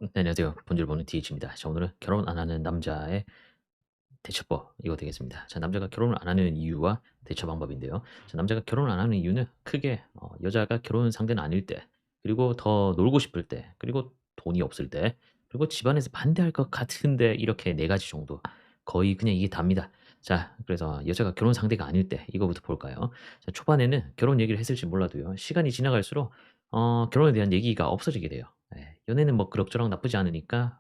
네, 안녕하세요. 본주를 보는 DH입니다. 자, 오늘은 결혼 안 하는 남자의 대처법 이거 되겠습니다. 자, 남자가 결혼을 안 하는 이유와 대처 방법인데요. 자, 남자가 결혼을 안 하는 이유는 크게 여자가 결혼 상대는 아닐 때, 그리고 더 놀고 싶을 때, 그리고 돈이 없을 때, 그리고 집안에서 반대할 것 같은데 이렇게 네 가지 정도. 거의 그냥 이게 답니다. 자, 그래서 여자가 결혼 상대가 아닐 때 이거부터 볼까요? 자, 초반에는 결혼 얘기를 했을지 몰라도요. 시간이 지나갈수록 결혼에 대한 얘기가 없어지게 돼요. 예. 연애는 뭐 그럭저럭 나쁘지 않으니까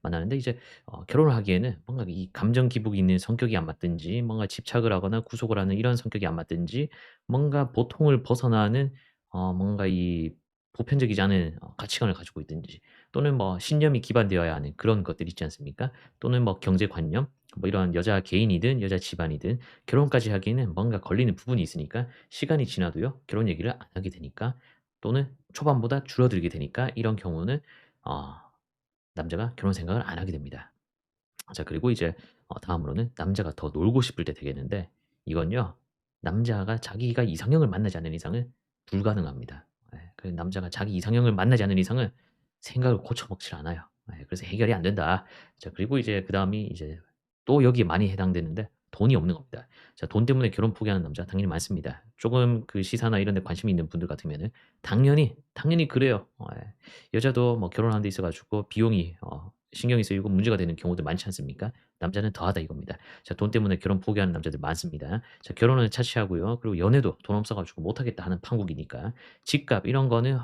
만나는데 이제 결혼을 하기에는 뭔가 이 감정 기복이 있는 성격이 안 맞든지, 뭔가 집착을 하거나 구속을 하는 이런 성격이 안 맞든지, 뭔가 보통을 벗어나는 뭔가 이 보편적이지 않은 가치관을 가지고 있든지, 또는 뭐 신념이 기반되어야 하는 그런 것들 있지 않습니까? 또는 뭐 경제관념, 뭐 이런 여자 개인이든 여자 집안이든 결혼까지 하기에는 뭔가 걸리는 부분이 있으니까 시간이 지나도요 결혼 얘기를 안 하게 되니까, 또는 초반보다 줄어들게 되니까 이런 경우는 어 남자가 결혼 생각을 안 하게 됩니다. 자, 그리고 이제 다음으로는 남자가 더 놀고 싶을 때 되겠는데, 이건요 남자가 자기가 이상형을 만나지 않는 이상은 불가능합니다. 예. 그 남자가 자기 이상형을 만나지 않는 이상은 생각을 고쳐 먹질 않아요. 예. 그래서 해결이 안 된다. 자, 그리고 이제 그다음이 이제 또 여기에 많이 해당되는데 돈이 없는 겁니다. 자, 돈 때문에 결혼 포기하는 남자 당연히 많습니다. 조금 그 시사나 이런 데 관심이 있는 분들 같으면은 당연히 그래요. 예. 여자도 뭐 결혼하는 데 있어 가지고 비용이 신경이 쓰이고 문제가 되는 경우도 많지 않습니까? 남자는 더하다 이겁니다. 자, 돈 때문에 결혼 포기하는 남자들 많습니다. 자, 결혼은 차치하고요. 그리고 연애도 돈 없어 가지고 못 하겠다 하는 판국이니까 집값 이런 거는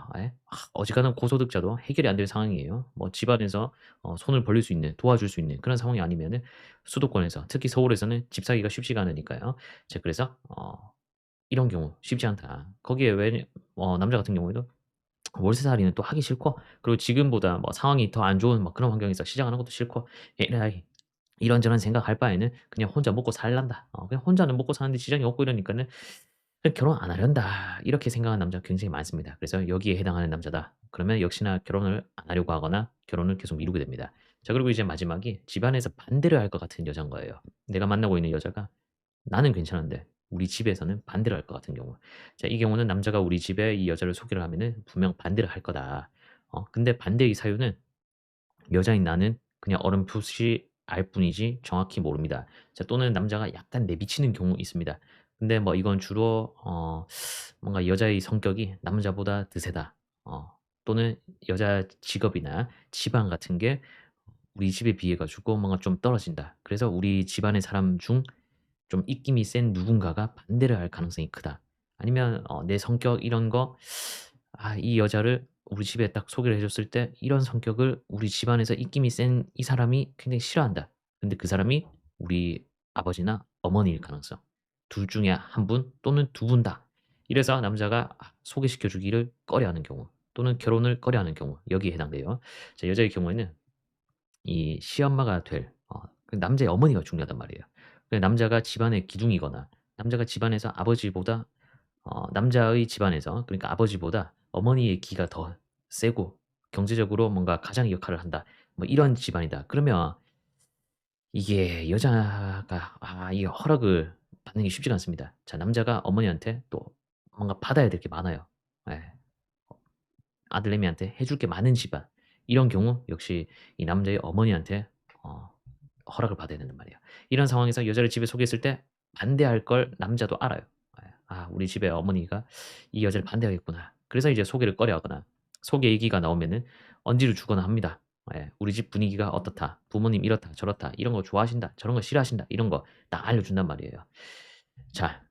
어지간한 고소득자도 해결이 안 될 상황이에요. 뭐 집안에서 손을 벌릴 수 있는, 도와줄 수 있는 그런 상황이 아니면은 수도권에서, 특히 서울에서는 집 사기가 쉽지가 않으니까요. 자, 그래서 이런 경우 쉽지 않다. 거기에 왜 남자 같은 경우에도 월세살이는 또 하기 싫고, 그리고 지금보다 뭐 상황이 더 안 좋은 막 그런 환경에서 시작하는 것도 싫고, 에라이 이런저런 생각할 바에는 그냥 '혼자 먹고 살란다. 그냥 혼자는 먹고 사는데 지장이 없고 이러니까는 그냥 결혼 안 하련다.' 이렇게 생각하는 남자가 굉장히 많습니다. 그래서 여기에 해당하는 남자다. 그러면 역시나 결혼을 안 하려고 하거나 결혼을 계속 미루게 됩니다. 자, 그리고 이제 마지막이 집안에서 반대를 할 것 같은 여자인 거예요. 내가 만나고 있는 여자가 나는 괜찮은데 우리 집에서는 반대를 할 것 같은 경우. 자, 이 경우는 남자가 우리 집에 이 여자를 소개를 하면은 분명 반대를 할 거다. 근데 반대의 사유는 여자인 나는 그냥 어렴풋이 알 뿐이지 정확히 모릅니다. 자, 또는 남자가 약간 내비치는 경우 있습니다. 근데 뭐 이건 주로 뭔가 여자의 성격이 남자보다 드세다. 또는 여자 직업이나 집안 같은 게 우리 집에 비해 가지고 뭔가 좀 떨어진다. 그래서 우리 집안의 사람 중 좀 입김이 센 누군가가 반대를 할 가능성이 크다. 아니면 내 성격 이런 거, 이 여자를 우리 집에 딱 소개를 해 줬을 때 이런 성격을 우리 집안에서 입김이 센 이 사람이 굉장히 싫어한다. 근데 그 사람이 우리 아버지나 어머니일 가능성. 둘 중에 한 분 또는 두 분 다. 이래서 남자가 소개시켜 주기를 꺼려하는 경우, 또는 결혼을 꺼려하는 경우 여기에 해당돼요. 자, 여자의 경우에는 이 시엄마가 될 그 남자의 어머니가 중요하단 말이에요. 그 남자가 집안의 기둥이거나, 남자가 집안에서 아버지보다 남자의 집안에서, 그러니까 아버지보다 어머니의 기가 더 세고 경제적으로 뭔가 가장의 역할을 한다. 뭐 이런 집안이다. 그러면 이게 여자가 이게 허락을 받는 게 쉽지가 않습니다. 자, 남자가 어머니한테 또 뭔가 받아야 될 게 많아요. 예. 아들내미한테 해줄 게 많은 집안. 이런 경우 역시 이 남자의 어머니한테 어 허락을 받아야 된단 말이에요. 이런 상황에서 여자를 집에 소개했을 때 반대할 걸 남자도 알아요. 예. '아, 우리 집에 어머니가 이 여자를 반대하겠구나.' 그래서 이제 소개를 꺼려하거나, 소개 얘기가 나오면은 언지를 주거나 합니다. 예. "우리 집 분위기가 어떻다. 부모님 이렇다 저렇다. 이런 거 좋아하신다. 저런 거 싫어하신다." 이런 거 딱 알려준단 말이에요. 자,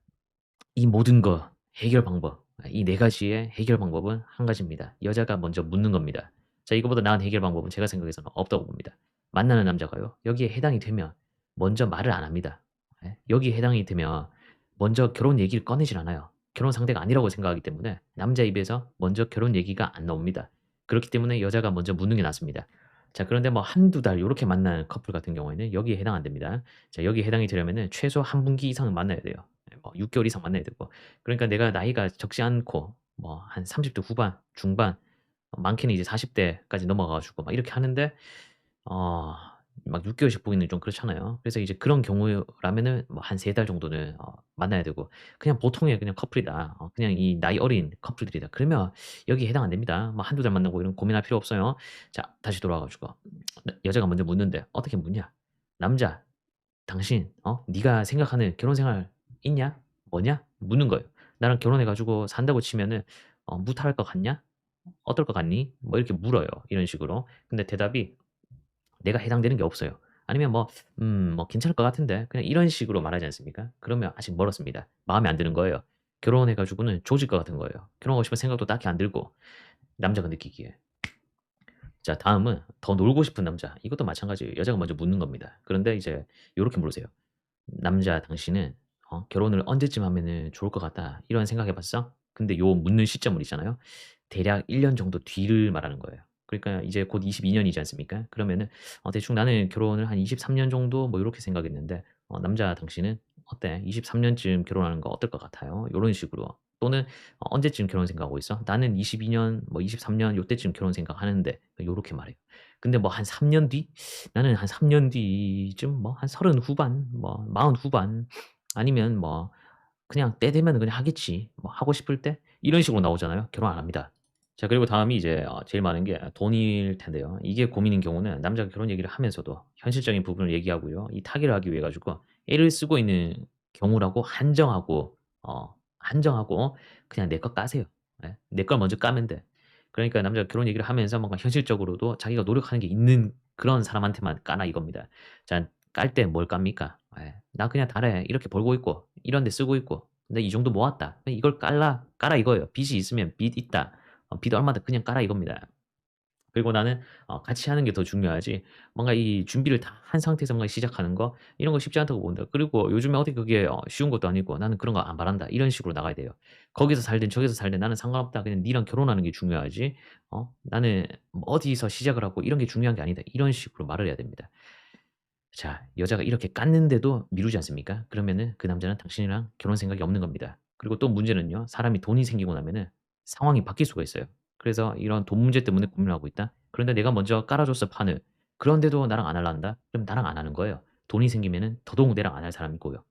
이 모든 거 해결 방법, 이 네 가지의 해결 방법은 한 가지입니다. 여자가 먼저 묻는 겁니다. 자, 이거보다 나은 해결 방법은 제가 생각해서는 없다고 봅니다. 만나는 남자가요, 여기에 해당이 되면 먼저 말을 안 합니다. 예. 여기에 해당이 되면 먼저 결혼 얘기를 꺼내질 않아요. 결혼 상대가 아니라고 생각하기 때문에 남자 입에서 먼저 결혼 얘기가 안 나옵니다. 그렇기 때문에 여자가 먼저 묻는 게 낫습니다. 자, 그런데 뭐 한두 달 요렇게 만나는 커플 같은 경우에는 여기에 해당 안 됩니다. 자, 여기에 해당이 되려면은 최소 한 분기 이상은 만나야 돼요. 뭐 6 개월 이상 만나야 되고. 그러니까 내가 나이가 적지 않고 뭐 한 30대 후반, 중반, 많게는 이제 40 대까지 넘어가 가지고 막 이렇게 하는데 어 막 6 개월씩 보기는 좀 그렇잖아요. 그래서 이제 그런 경우라면은 뭐 한 3달 정도는 만나야 되고, 그냥 보통의 그냥 커플이다. 그냥 이 나이 어린 커플들이다. 그러면 여기에 해당 안 됩니다. 뭐 한두 달 만나고 이런 고민할 필요 없어요. 자, 다시 돌아와 가지고 여자가 먼저 묻는데 어떻게 묻냐? "남자, 당신 네가 생각하는 결혼 생활 있냐? 뭐냐?" 묻는 거예요. "나랑 결혼해 가지고 산다고 치면은 무탈할 것 같냐? 어떨 것 같니?" 뭐 이렇게 물어요, 이런 식으로. 근데 대답이 내가 해당되는 게 없어요. 아니면 뭐 뭐 괜찮을 것 같은데." 그냥 이런 식으로 말하지 않습니까? 그러면 아직 멀었습니다. 마음에 안 드는 거예요. 결혼해 가지고는 조질 것 같은 거예요. 결혼하고 싶은 생각도 딱히 안 들고, 남자가 느끼기에. 자, 다음은 더 놀고 싶은 남자. 이것도 마찬가지예요. 여자가 먼저 묻는 겁니다. 그런데 이제 요렇게 물으세요. "남자 당신은 결혼을 언제쯤 하면은 좋을 것 같다. 이런 생각해 봤어?" 근데 요 묻는 시점을 있잖아요. 대략 1년 정도 뒤를 말하는 거예요. 그러니까 이제 곧 22 년이지 않습니까? 그러면은 대충 "나는 결혼을 한 23년 정도 뭐 요렇게 생각했는데 남자 당신은 어때? 23 년쯤 결혼하는 거 어떨 것 같아요?" 요런 식으로. 또는 언제쯤 결혼 생각하고 있어?" "나는 22년 뭐 23년 요때쯤 결혼 생각하는데." 요렇게 말해요. 근데 뭐 한 3년 뒤? 나는 한 3년 뒤쯤 뭐 한 30 후반 뭐 40 후반, 아니면 뭐 그냥 때 되면은 그냥 하겠지. 뭐 하고 싶을 때? 이런 식으로 나오잖아요. 결혼 안 합니다. 자, 그리고 다음이 이제 제일 많은 게 돈일 텐데요. 이게 고민인 경우는 남자가 결혼 얘기를 하면서도 현실적인 부분을 얘기하고요. 이 타개를 하기 위해 가지고 애를 쓰고 있는 경우라고 한정하고 그냥 내 거 까세요. 예. 내 걸 먼저 까면 돼. 그러니까 남자가 결혼 얘기를 하면서 뭔가 현실적으로도 자기가 노력하는 게 있는 그런 사람한테만 까라 이겁니다. 자, 깔 때 뭘 깝니까? 예. "나 그냥 달에 이렇게 벌고 있고 이런 데 쓰고 있고 근데 이 정도 모았다." 이걸 까라 이거예요. 빚이 있으면 "빚 있다. 빚 얼마다." 그냥 까라 이겁니다. 그리고 나는 같이 하는 게 더 중요하지, 뭔가 이 준비를 다 한 상태에서 뭔가 시작하는 거 이런 거 쉽지 않다고 본다. 그리고 요즘에 어디 그게 쉬운 것도 아니고 "나는 그런 거 안 바란다." 이런 식으로 나가야 돼요. "거기서 살든 저기서 살든 나는 상관없다. 그냥 니랑 결혼하는 게 중요하지 나는 뭐 어디서 시작을 하고 이런 게 중요한 게 아니다." 이런 식으로 말을 해야 됩니다. 자, 여자가 이렇게 깠는데도 미루지 않습니까? 그러면은 그 남자는 당신이랑 결혼 생각이 없는 겁니다. 그리고 또 문제는요. 사람이 돈이 생기고 나면은 상황이 바뀔 수가 있어요. 그래서 이런 돈 문제 때문에 고민을 하고 있다. 그런데 내가 먼저 깔아 줬어, 판을. 그런데도 나랑 안 할라 한다? 그럼 나랑 안 하는 거예요. 돈이 생기면은 더더욱 내랑 안 할 사람이고요.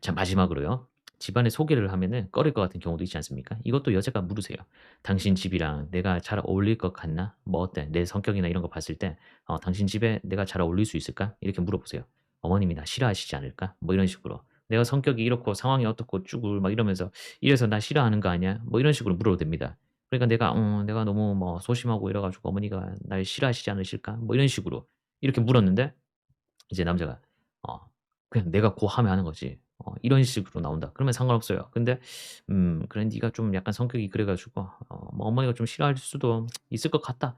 자, 마지막으로요. 집안에 소개를 하면은 꺼릴 것 같은 경우도 있지 않습니까? 이것도 여자가 물으세요. "당신 집이랑 내가 잘 어울릴 것 같나? 뭐 어때? 내 성격이나 이런 거 봤을 때 당신 집에 내가 잘 어울릴 수 있을까?" 이렇게 물어보세요. "어머님이 나 싫어하시지 않을까?" 뭐 이런 식으로. "내가 성격이 이렇고 상황이 어떻고 쭈글" 막 이러면서 "이래서 나 싫어하는 거 아니야?" 뭐 이런 식으로 물어도 됩니다. 그러니까 내가 내가 너무 뭐 소심하고 이래 가지고 어머니가 날 싫어하시지 않으실까?" 뭐 이런 식으로 이렇게 물었는데 이제 남자가 어 그냥 내가 고 하면 하는 거지. 이런 식으로 나온다. 그러면 상관없어요. 근데 "그래 네가 좀 약간 성격이 그래 가지고 뭐 어머니가 좀 싫어할 수도 있을 것 같다."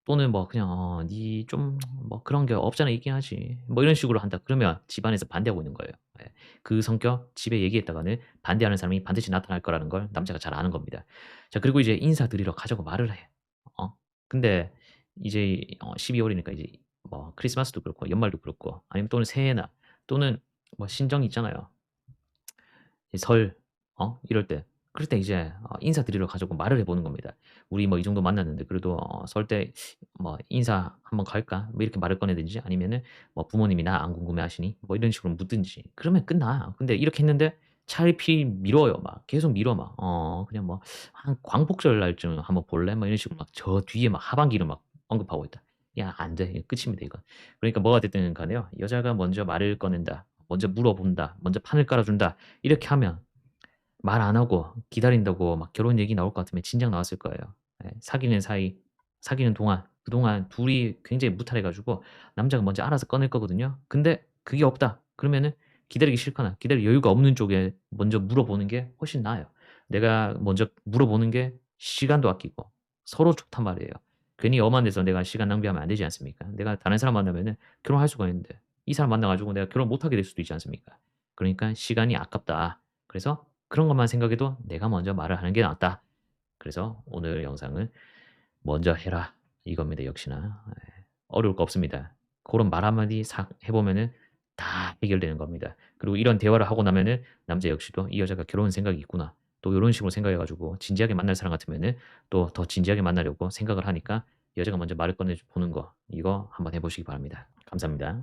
또는 뭐 그냥 "니 좀 뭐 그런 게 없잖아 있긴 하지." 뭐 이런 식으로 한다. 그러면 집안에서 반대하고 있는 거예요. 예. 그 성격 집에 얘기했다가는 반대하는 사람이 반드시 나타날 거라는 걸 남자가 잘 아는 겁니다. 자, 그리고 이제 인사드리러 가자고 말을 해. 근데 이제 12 월이니까 이제 뭐 크리스마스도 그렇고 연말도 그렇고 아니면 또는 새해나 또는 뭐 신정 있잖아요. 이 설 이럴 때. 그럴 때 이제 인사드리러 가자고 말을 해 보는 겁니다. "우리 뭐 이 정도 만났는데 그래도 설 때 뭐 인사 한번 갈까?" 뭐 이렇게 말을 꺼내든지, 아니면은 뭐 "부모님이 나 안 궁금해하시니?" 뭐 이런 식으로 묻든지. 그러면 끝나. 근데 이렇게 했는데 차일피일 미뤄요. 막 계속 미뤄 막. 그냥 뭐 "한 광복절 날쯤 한번 볼래?" 뭐 이런 식으로 막 저 뒤에 막 하반기를 막 언급하고 있다. 야, 안 돼. 이거 끝입니다 이건. 그러니까 뭐가 됐든 간에요. 여자가 먼저 말을 꺼낸다. 먼저 물어본다. 먼저 판을 깔아 준다. 이렇게 하면 말 안 하고 기다린다고 막 결혼 얘기 나올 것 같으면 진작 나왔을 거예요. 예. 사귀는 동안 그동안 둘이 굉장히 무탈해 가지고 남자가 먼저 알아서 꺼낼 거거든요. 근데 그게 없다. 그러면은 기다리기 싫거나 기다릴 여유가 없는 쪽에 먼저 물어보는 게 훨씬 나아요. 내가 먼저 물어보는 게 시간도 아끼고 서로 좋단 말이에요. 괜히 엄한 데서 내가 시간 낭비하면 안 되지 않습니까? 내가 다른 사람 만나면은 결혼할 수가 있는데 이 사람 만나 가지고 내가 결혼 못 하게 될 수도 있지 않습니까? 그러니까 '시간이 아깝다.' 그래서 그런 것만 생각해도 '내가 먼저 말을 하는 게 낫다.' 그래서 오늘 영상은 '먼저 해라.' 이겁니다 역시나. 예. 어려울 거 없습니다. 고런 말 한마디 싹 해 보면은 다 해결되는 겁니다. 그리고 이런 대화를 하고 나면은 남자 역시도 '이 여자가 결혼 생각이 있구나.' 또 요런 식으로 생각해 가지고 진지하게 만날 사람 같으면은 또 더 진지하게 만나려고 생각을 하니까 여자가 먼저 말을 꺼내 보는 거 이거 한번 해 보시기 바랍니다. 감사합니다.